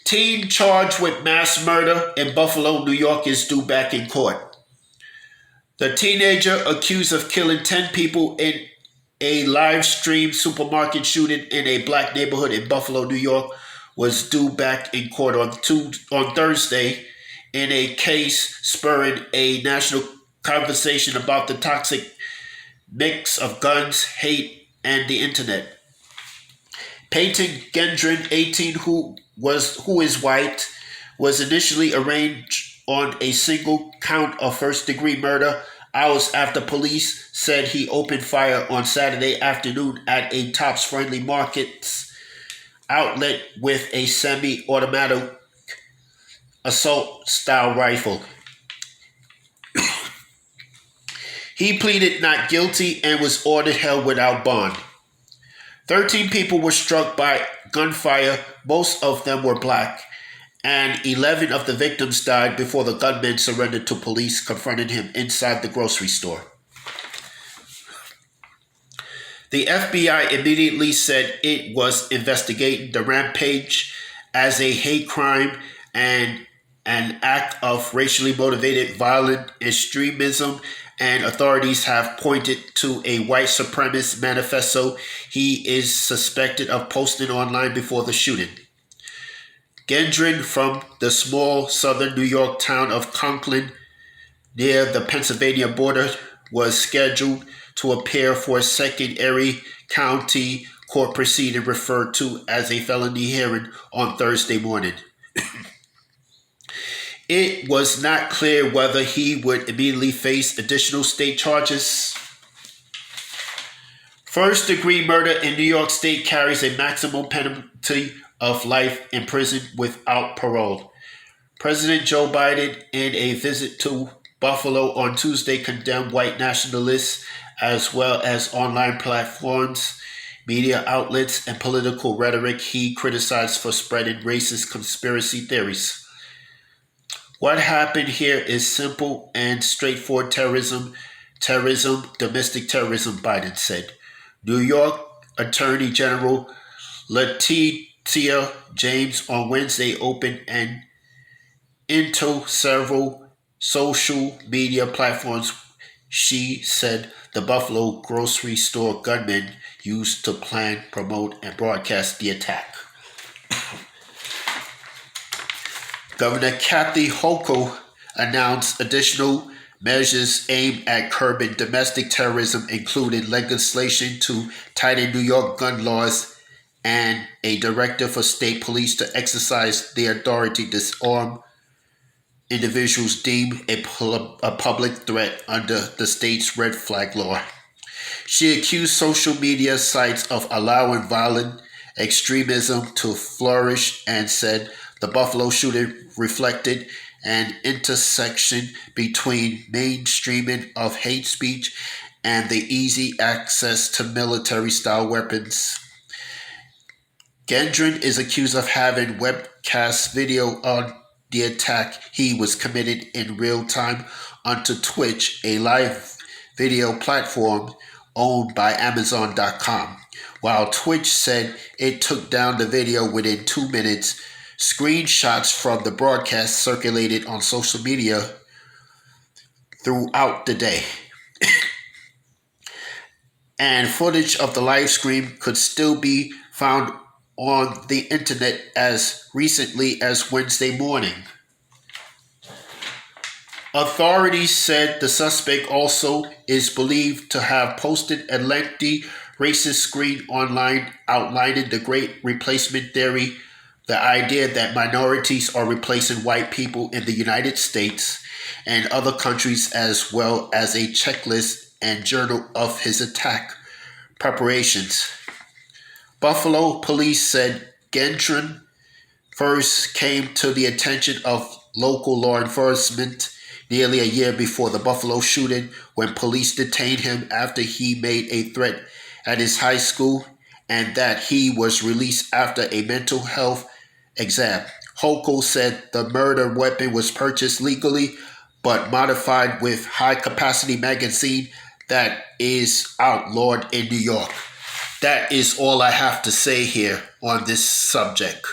Teen charged with mass murder in Buffalo, New York is due back in court. The teenager accused of killing 10 people in a live stream supermarket shooting in a black neighborhood in Buffalo, New York was due back in court on Thursday in a case spurring a national conversation about the toxic mix of guns, hate, and the internet. Peyton Gendron, 18, who is white, was initially arraigned on a single count of first-degree murder hours after police said he opened fire on Saturday afternoon at a Tops Friendly Markets outlet with a semi-automatic assault-style rifle. He pleaded not guilty and was ordered held without bond. 13 people were struck by gunfire, most of them were black, and 11 of the victims died before the gunman surrendered to police, confronting him inside the grocery store. The FBI immediately said it was investigating the rampage as a hate crime and an act of racially motivated violent extremism, and authorities have pointed to a white supremacist manifesto he is suspected of posting online before the shooting. Gendron, from the small southern New York town of Conklin, near the Pennsylvania border, was scheduled to appear for a second Erie County court proceeding referred to as a felony hearing on Thursday morning. It was not clear whether he would immediately face additional state charges. First-degree murder in New York State carries a maximum penalty of life in prison without parole. President Joe Biden, in a visit to Buffalo on Tuesday, condemned white nationalists as well as online platforms, media outlets, and political rhetoric he criticized for spreading racist conspiracy theories. What happened here is simple and straightforward terrorism, domestic terrorism, Biden said. New York Attorney General Letitia James on Wednesday opened an into several social media platforms she said the Buffalo grocery store gunman used to plan, promote, and broadcast the attack. Governor Kathy Hochul announced additional measures aimed at curbing domestic terrorism, including legislation to tighten New York gun laws and a directive for state police to exercise their authority to disarm individuals deemed a public threat under the state's red flag law. She accused social media sites of allowing violent extremism to flourish and said the Buffalo shooting reflected an intersection between mainstreaming of hate speech and the easy access to military-style weapons. Gendron is accused of having webcast video on the attack. He was committed in real time onto Twitch, a live video platform owned by Amazon.com. While Twitch said it took down the video within 2 minutes, screenshots from the broadcast circulated on social media throughout the day. And footage of the live stream could still be found on the internet as recently as Wednesday morning. Authorities said the suspect also is believed to have posted a lengthy racist screen online outlining the Great Replacement theory, the idea that minorities are replacing white people in the United States and other countries, as well as a checklist and journal of his attack preparations. Buffalo police said Gendron first came to the attention of local law enforcement nearly a year before the Buffalo shooting, when police detained him after he made a threat at his high school, and that he was released after a mental health exam. Hochul said the murder weapon was purchased legally but modified with high-capacity magazine that is outlawed in New York. That is all I have to say here on this subject.